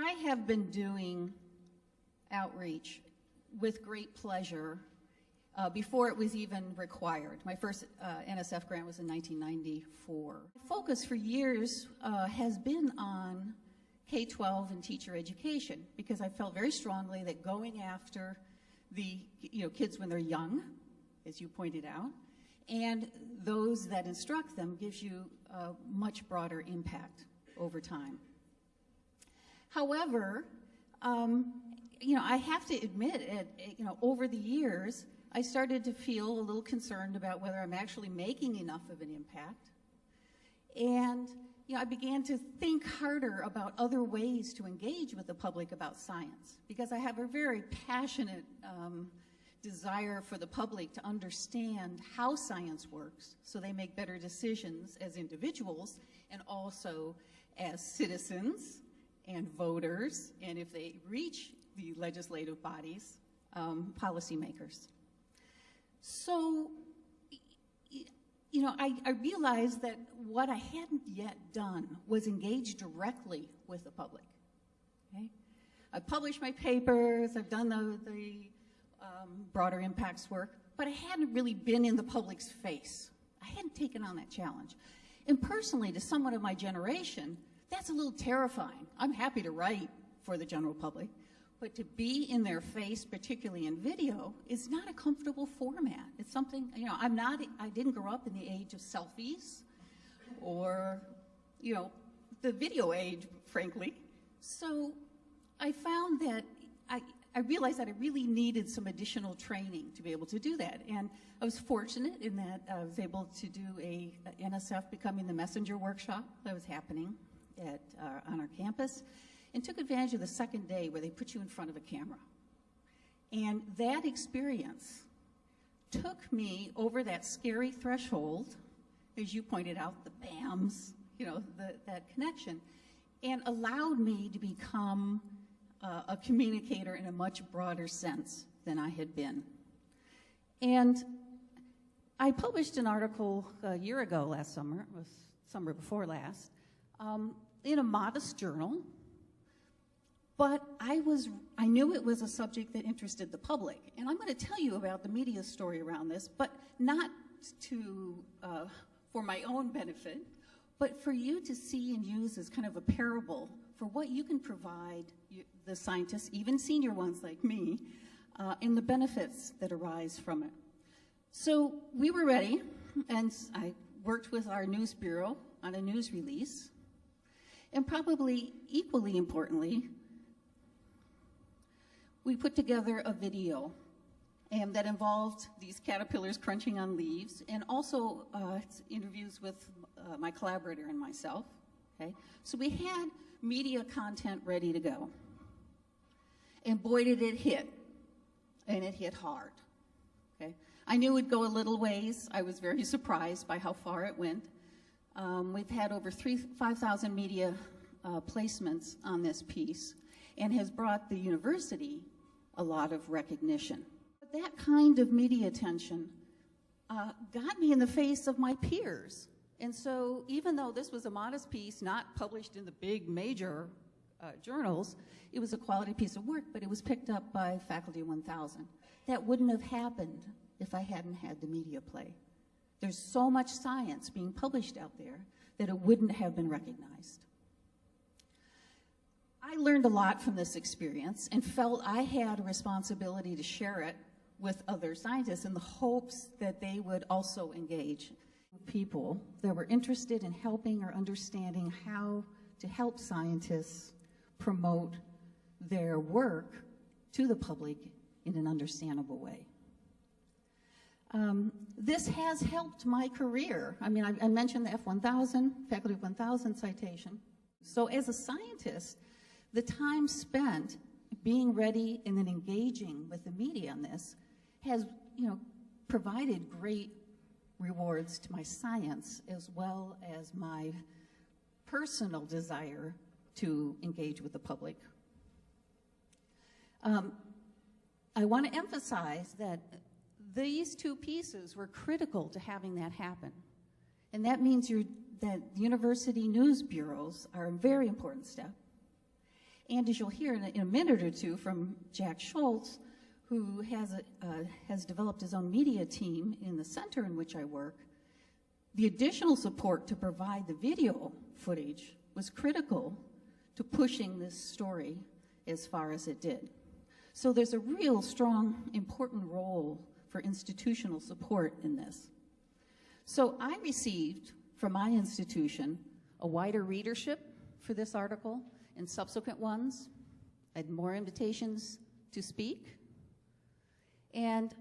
I have been doing outreach with great pleasure before it was even required. My first NSF grant was in 1994. My focus for years has been on K-12 and teacher education, because I felt very strongly that going after the kids when they're young, as you pointed out, and those that instruct them gives you a much broader impact over time. However, I have to admit, over the years, I started to feel a little concerned about whether I'm actually making enough of an impact. And I began to think harder about other ways to engage with the public about science, because I have a very passionate desire for the public to understand how science works so they make better decisions as individuals and also as citizens and voters, and if they reach the legislative bodies, policymakers. So, I realized that what I hadn't yet done was engage directly with the public. Okay? I've published my papers, I've done the broader impacts work, but I hadn't really been in the public's face. I hadn't taken on that challenge. And personally, to someone of my generation, that's a little terrifying. I'm happy to write for the general public, but to be in their face, particularly in video, is not a comfortable format. It's something, I didn't grow up in the age of selfies or, the video age, frankly. So I found that I realized that I really needed some additional training to be able to do that. And I was fortunate in that I was able to do a NSF Becoming the Messenger workshop that was happening on our campus, and took advantage of the second day where they put you in front of a camera. And that experience took me over that scary threshold, as you pointed out, the BAMs, that connection, and allowed me to become a communicator in a much broader sense than I had been. And I published an article a year ago last summer, it was summer before last, in a modest journal, but I knew it was a subject that interested the public. And I'm going to tell you about the media story around this, but not for my own benefit, but for you to see and use as kind of a parable for what you can provide the scientists, even senior ones like me, and the benefits that arise from it. So we were ready, and I worked with our news bureau on a news release, and probably equally importantly, we put together a video that involved these caterpillars crunching on leaves, and also interviews with my collaborator and myself. Okay? So we had media content ready to go. And boy, did it hit. And it hit hard. Okay? I knew it would go a little ways. I was very surprised by how far it went. We've had over 5,000 media placements on this piece, and has brought the university a lot of recognition. But that kind of media attention got me in the face of my peers. And so even though this was a modest piece, not published in the big major journals, it was a quality piece of work, but it was picked up by Faculty 1000. That wouldn't have happened if I hadn't had the media play. There's so much science being published out there that it wouldn't have been recognized. I learned a lot from this experience and felt I had a responsibility to share it with other scientists in the hopes that they would also engage people that were interested in helping or understanding how to help scientists promote their work to the public in an understandable way. This has helped my career. I mean, I mentioned the F1000, Faculty 1000 citation. So as a scientist, the time spent being ready and then engaging with the media on this has, provided great rewards to my science as well as my personal desire to engage with the public. I want to emphasize that these two pieces were critical to having that happen. And that means that university news bureaus are a very important step. And as you'll hear in a minute or two from Jack Schultz, who has developed his own media team in the center in which I work, the additional support to provide the video footage was critical to pushing this story as far as it did. So there's a real strong, important role for institutional support in this. So I received from my institution a wider readership for this article and subsequent ones. I had more invitations to speak and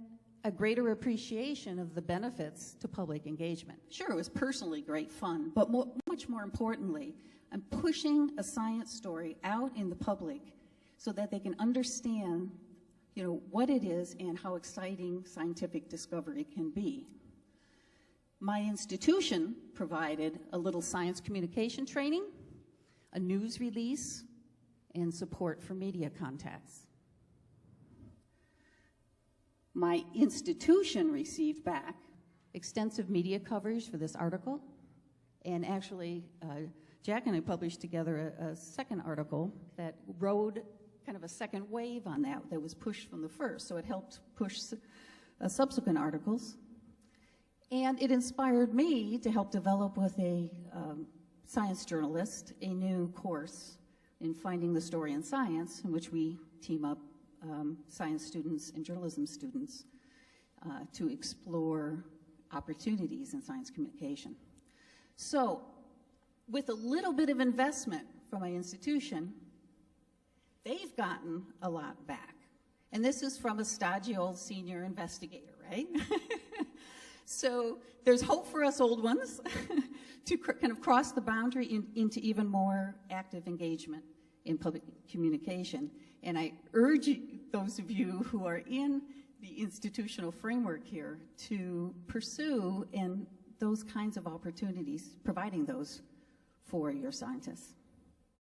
a greater appreciation of the benefits to public engagement. Sure, it was personally great fun, but much more importantly, I'm pushing a science story out in the public so that they can understand, what it is and how exciting scientific discovery can be. My institution provided a little science communication training, a news release, and support for media contacts. My institution received back extensive media coverage for this article, and actually, Jack and I published together a second article that rode kind of a second wave on that was pushed from the first, so it helped push subsequent articles. And it inspired me to help develop with a science journalist a new course in finding the story in science, in which we team up science students and journalism students to explore opportunities in science communication. So with a little bit of investment from my institution, they've gotten a lot back. And this is from a stodgy old senior investigator, right? So there's hope for us old ones to kind of cross the boundary into even more active engagement in public communication. And I urge those of you who are in the institutional framework here to pursue those kinds of opportunities, providing those for your scientists.